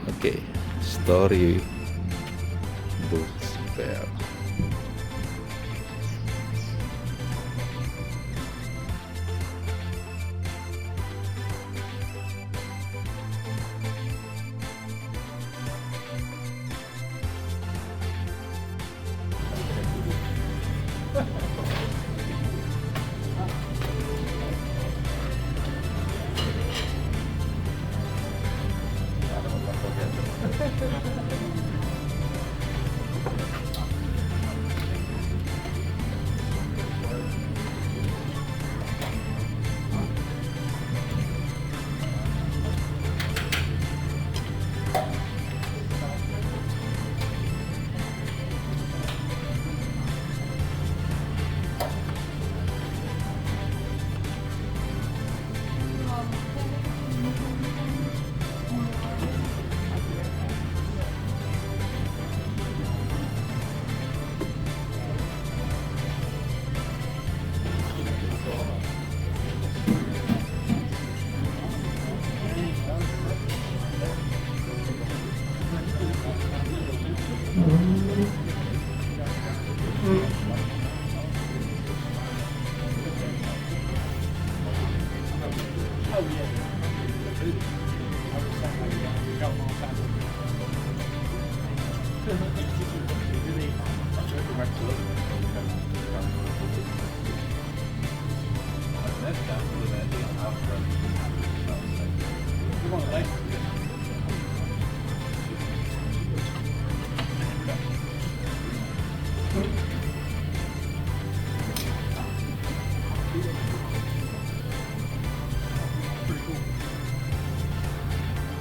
Okay, story books fair.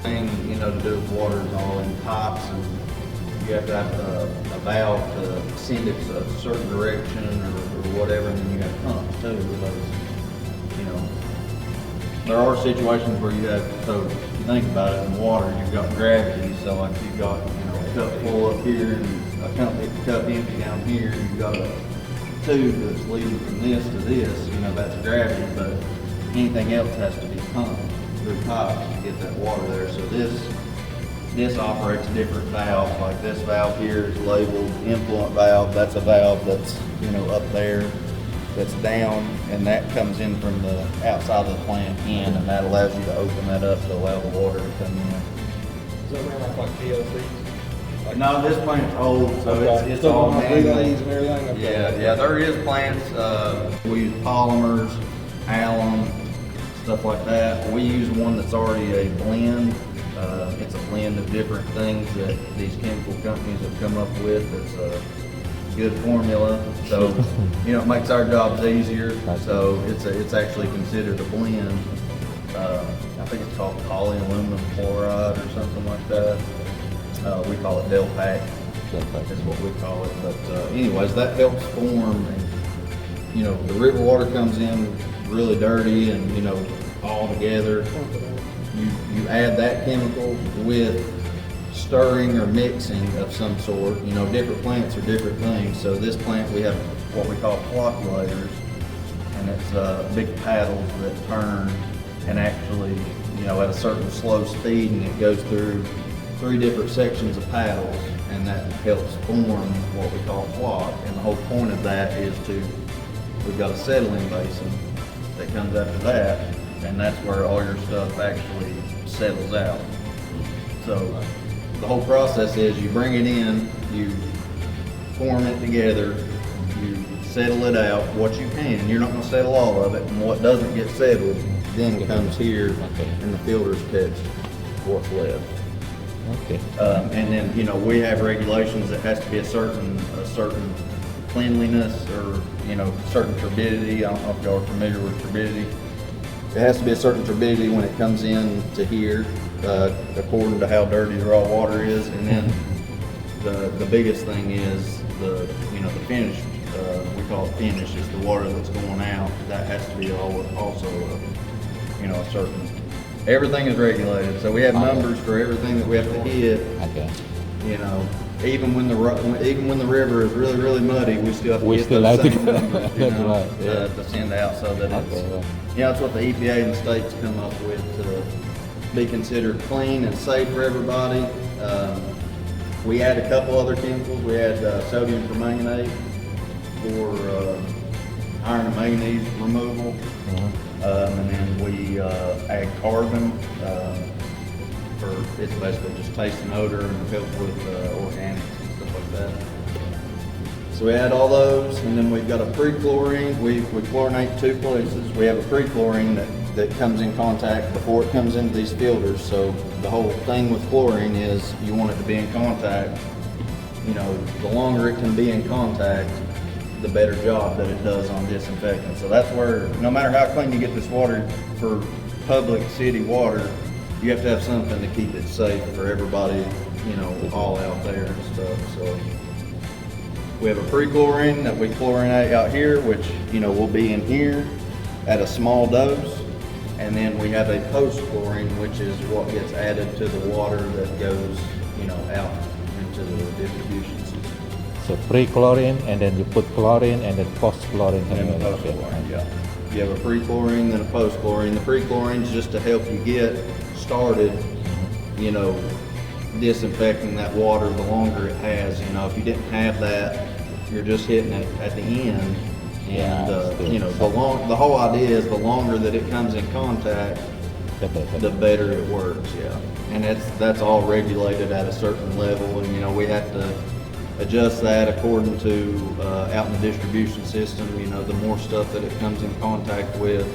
Thing, to do with water is all in pipes, and you have to have a valve to send it a certain direction or whatever, and then you got pumps too, because, there are situations where you have, so if you think about it, in water, you've got gravity, so like you've got, a cup full up here and a cup empty down here, you've got a tube that's leading from this to this, that's gravity, but anything else has to be pumped through pipes to get that water there. So this operates different valves. Like this valve here is labeled influent valve. That's a valve that's up there, that's down, and that comes in from the outside of the plant in, and that allows you to open that up to allow the water to come in. Does that run like PLCs? No, this plant's old, so Okay. it's all relays man-made. and everything? Okay. Yeah, there is plants, we use polymers, alum, stuff like that. We use one that's already a blend. It's a blend of different things that these chemical companies have come up with. It's a good formula, so it makes our jobs easier. So it's actually considered a blend. I think it's called polyaluminum chloride or something like that. We call it Delpac. Is what we call it. But anyways, that helps form. And, the river water comes in really dirty and all together. You add that chemical with stirring or mixing of some sort. Different plants are different things. So this plant, we have what we call flocculators, and it's big paddles that turn and actually at a certain slow speed, and it goes through 3 different sections of paddles, and that helps form what we call flock. And the whole point of that is we've got a settling basin that comes after that, and that's where all your stuff actually settles out. So the whole process is you bring it in, you form it together, you settle it out what you can. You're not going to settle all of it, and what doesn't get settled then comes here, and the filters catch what's left. Okay. And then we have regulations that has to be a certain cleanliness or certain turbidity. I don't know if y'all are familiar with turbidity. It has to be a certain turbidity when it comes in to here, according to how dirty the raw water is. And then the biggest thing is the finished. We call it finish. It's the water that's going out. That has to be also a certain. Everything is regulated, so we have numbers for everything that we have to hit. Okay. Even when the river is really, really muddy, we still have to hit still those have to same go. numbers, That's right, to send out so that it's, Okay, right. that's what the EPA and the states come up with be considered clean and safe for everybody. We add a couple other chemicals. We add sodium permanganate for iron and manganese removal. And then we add carbon for, it's basically just taste and odor and help with organics and stuff like that. So we add all those, and then we've got a pre-chlorine. We chlorinate two places. We have a pre-chlorine that comes in contact before it comes into these filters. So the whole thing with chlorine is you want it to be in contact. You know, the longer it can be in contact, the better job that it does on disinfecting. So that's where, no matter how clean you get this water for public city water, you have to have something to keep it safe for everybody, you know, all out there and stuff. So we have a pre-chlorine that we chlorinate out here, which, you know, will be in here at a small dose. And then we have a post-chlorine, which is what gets added to the water that goes, you know, out into the distribution system. So pre-chlorine, and then you put chlorine, and then post-chlorine. And then a post-chlorine, yeah. You have a pre-chlorine, then a post-chlorine. The pre-chlorine is just to help you get started, you know, disinfecting that water the longer it has. You know, if you didn't have that, you're just hitting it at the end. And, you know, the whole idea is the longer that it comes in contact, the better it works, yeah. And that's all regulated at a certain level, and, you know, we have to adjust that according to out in the distribution system. You know, the more stuff that it comes in contact with,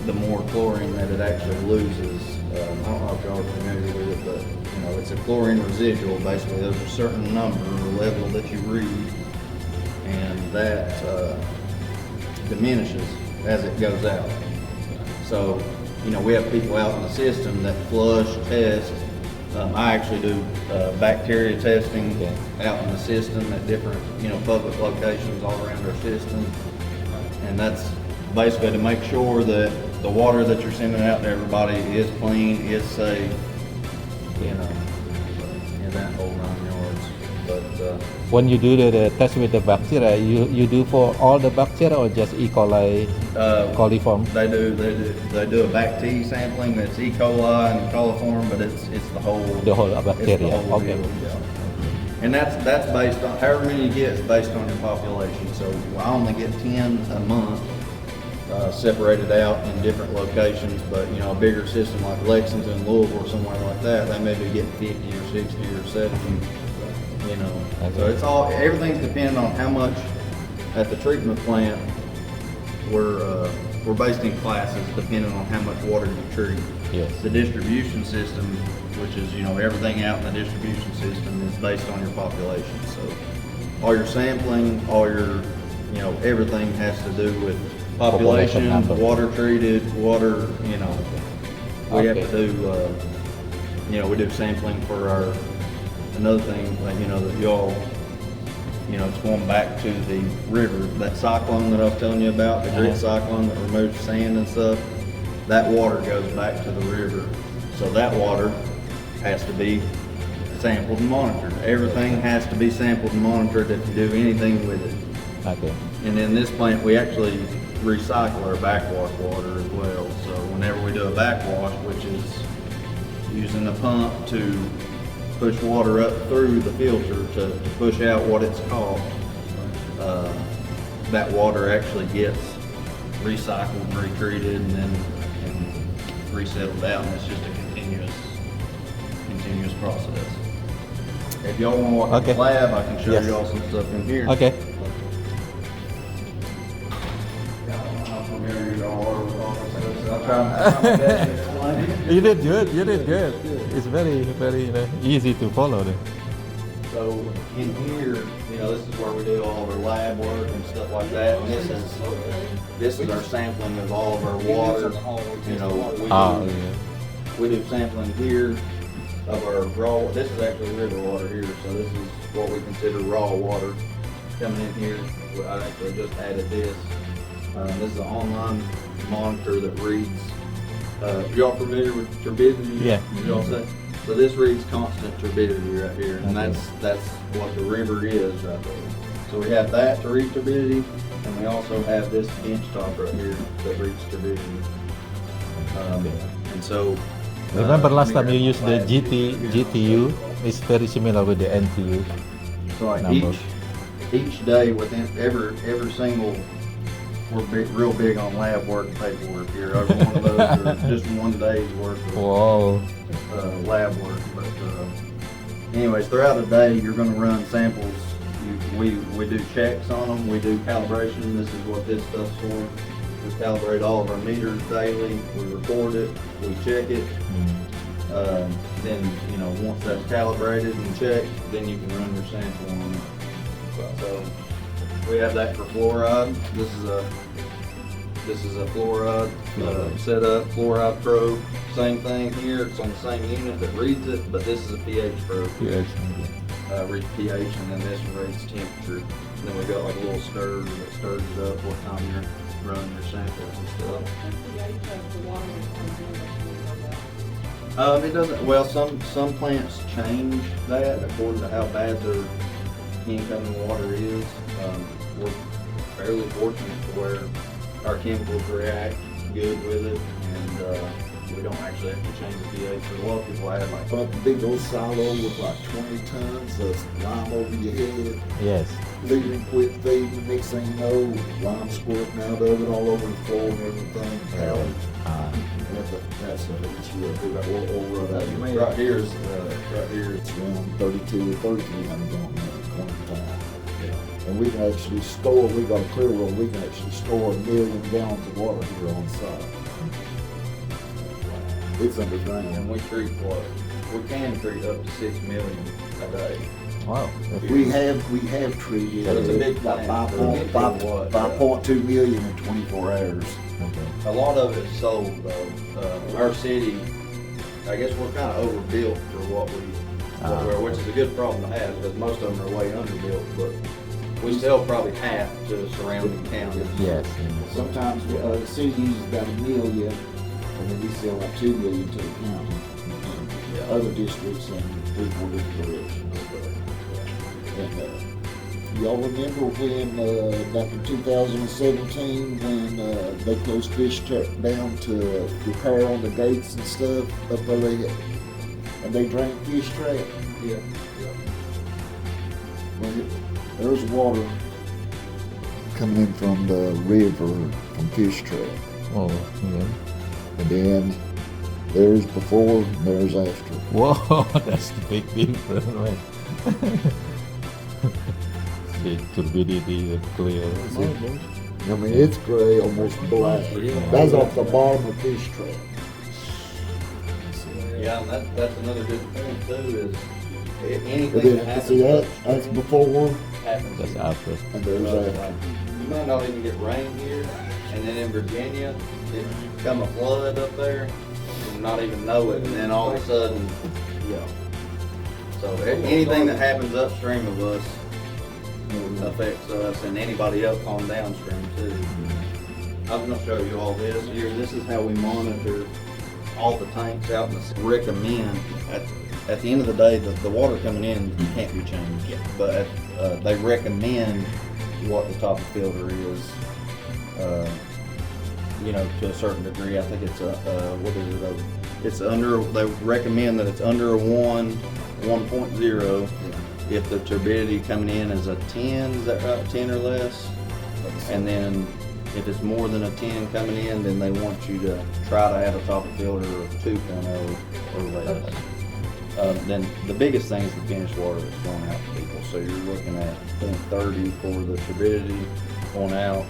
the more chlorine that it actually loses. I don't know if y'all are familiar with it, but, you know, it's a chlorine residual. Basically, there's a certain number or level that you read, and that diminishes as it goes out. So, you know, we have people out in the system that flush, test. I actually do bacteria testing out in the system at different, you know, public locations all around our system. And that's basically to make sure that the water that you're sending out to everybody is clean, is safe, you know, in that whole 9 yards. But when you do the test with the bacteria, you do for all the bacteria or just E. coli, coliform? They do a bac T sampling that's E. coli and coliform, but it's the whole bacteria. It's the whole Okay. deal, yeah. And that's based on however many you get is based on your population. So I only get 10 a month. Separated out in different locations, but, you know, a bigger system like Lexington, Louisville, or somewhere like that, they may be getting 50 or 60 or 70, you know. So it's all, everything's depending on how much at the treatment plant. We're based in classes depending on how much water you treat. Yes. The distribution system, which is, you know, everything out in the distribution system, is based on your population. So all your sampling, all your, you know, everything has to do with population, water treated, water, you know. We have to do, you know, we do sampling for our, another thing, like, you know, that y'all, you know, it's going back to the river, that cyclone that I was telling you about, the great cyclone that removes sand and stuff, that water goes back to the river. So that water has to be sampled and monitored. Everything has to be sampled and monitored if you do anything with it. Okay. And in this plant, we actually recycle our backwash water as well. So whenever we do a backwash, which is using a pump to push water up through the filter to push out what it's called, that water actually gets recycled, retreated, and then resettled out, and it's just a continuous process. If y'all want to walk in the lab, I can show y'all some stuff in here. Okay. You did good. You did good. It's very easy to follow. So in here, you know, this is where we do all of our lab work and stuff like that. And this is our sampling of all of our water. You know, we do sampling here of our raw. This is actually river water here, so this is what we consider raw water coming in here. I actually just added this. This is an online monitor that reads. Y'all familiar with turbidity? Yeah. Y'all say? So this reads constant turbidity right here, and that's what the river is right there. So we have that to read turbidity, and we also have this bench top right here that reads turbidity. And so Remember last time you meter used the lab. GTU? It's very similar with the NTU. So like number. each day within every single, we're real big on lab work and paperwork here. Every one of those are just one day's worth of Wow. lab work. But anyways, throughout the day, you're going to run samples. We do checks on them. We do calibration. This is what this stuff's for. We calibrate all of our meters daily. We record it. We check it. Then, you know, once that's calibrated and checked, then you can run your sample on it. So we have that for fluoride. This is a fluoride setup, fluoride probe. Same thing here. It's on the same unit that reads it, but this is a pH probe. pH. Reads pH, and then this one reads temperature. And then we got like a little stir that stirs it up what time you're running your samples and stuff. It doesn't. Well, some plants change that according to how bad their incoming water is. We're fairly fortunate to where our chemicals react good with it, and we don't actually have to change the pH. But a lot of people have like Up a big old silo with like 20 tons of lime over your head, Yes. leaving quit feeding, next thing you know, lime squirting out of it all over the floor and everything. That's it's real big, all right out here. right here's It's around 32 or 33 hundred gallon corner time. And we can actually store, we got a clear well, we can actually store 1 million gallons of water here on site. It's underground. and we treat we can treat up to 6 million a day. Wow. We have treated But it's a big about plant. 5.2 million in 24 hours. Okay. A lot of it's sold though. Our city, I guess we're kind of overbuilt for what we are, which is a good problem to have because most of them are way underbuilt. But we sell probably half to the surrounding counties. Yes. Sometimes the city uses about 1 million, and then we sell like 2 million to the county. And other districts in 3-4 different directions. And y'all remember when back in 2017 when they closed Fish Trap down to repair on the gates and stuff up there, and they drained Fish Trap? Yeah. Well, there's water coming in from the river from Fish Trap. Oh, yeah. And then there's before and there's after. Whoa, that's the big difference, man. See, turbidity, clear. I mean, it's gray, almost black. That's off the bottom of Fish Trap. Yeah, and that's another good point too. Is anything And that then, happens see that's before happens. That's after. and there's after. You might not even get rain here, and then in Virginia, it come a flood up there, and not even know it, and then all of a sudden, yeah. So anything that happens upstream of us affects us and anybody else on downstream too. I'm gonna show you all this here. This is how we monitor all the tanks out in the recommend. At the end of the day, the water coming in can't be changed, but they recommend what the top of filter is. You know, to a certain degree. I think it's what is it? It's under. They recommend that it's under a 1.0. If the turbidity coming in is a 10, is that right? 10 or less. And then if it's more than a 10 coming in, then they want you to try to have a top of filter of 2.0 or less. Then the biggest thing is the finished water that's going out to people. So you're looking at 0.30 for the turbidity going out.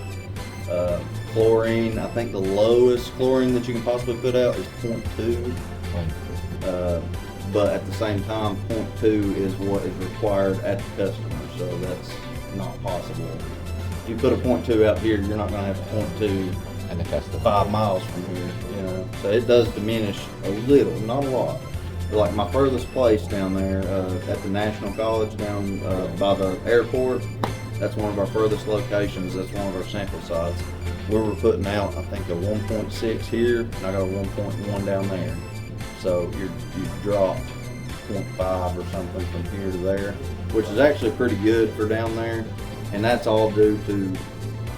Chlorine, I think the lowest chlorine that you can possibly put out is 0.2. But at the same time, 0.2 is what is required at the customer, so that's not possible. If you put a 0.2 out here, you're not going to have a 0.2 And the customer. 5 miles from here, you know. So it does diminish a little, not a lot. Like my furthest place down there at the National College down by the airport, that's one of our furthest locations. That's one of our sample sites. We were putting out, I think, a 1.6 here, and I got a 1.1 down there. So you've dropped 0.5 or something from here to there, which is actually pretty good for down there. And that's all due to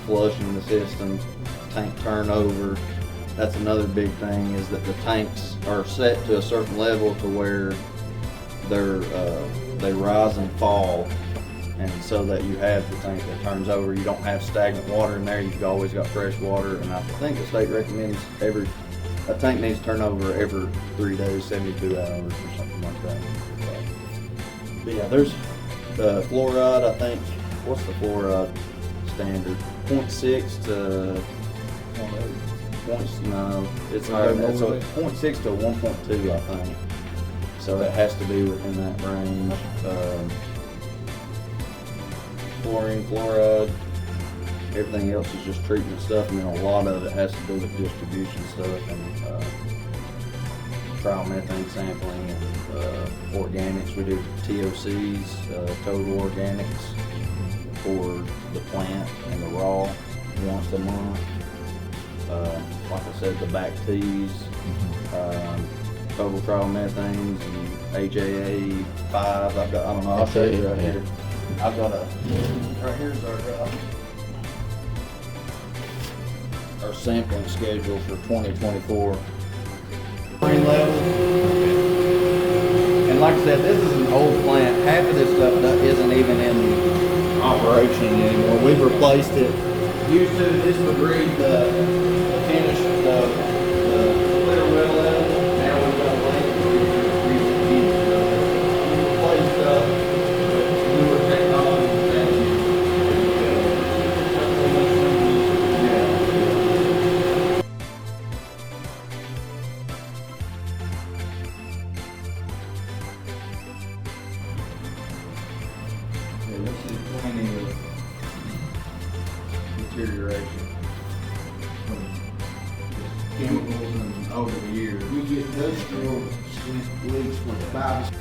flushing the system, tank turnover, that's another big thing, is that the tanks are set to a certain level to where they rise and fall, and so that you have the tank that turns over. You don't have stagnant water in there. You've always got fresh water, and I think the state recommends a tank needs to turn over every 3 days, 72 hours, or something like that. But yeah, there's the fluoride. I think, what's the fluoride standard? 0.6 to no, it's higher than that. So it's 0.6 to 1.2, I think. So it has to be within that range. Chlorine, fluoride, everything else is just treatment stuff, and then a lot of it has to do with distribution stuff and trial methane sampling and organics. We do TOCs, total organics, for the plant and the raw once a month. Like I said, the back teas, total trial methanes and HAA 5. I don't know, I'll show you right here. I've got right here's our sampling schedule for 2024. Chlorine level. And like I said, this is an old plant. Half of this stuff isn't even in operation anymore. We've replaced it. Used to, this would read the finished, the clear well level. Now we've got a lane where we replace stuff with newer technology. Yeah, this is plenty of deterioration from chemicals and over the years. We get industrial leaks with 5.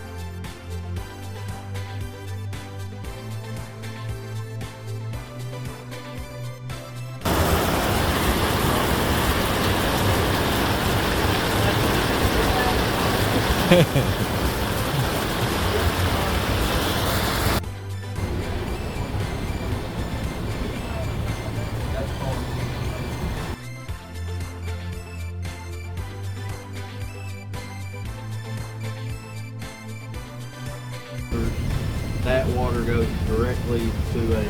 That water goes directly to a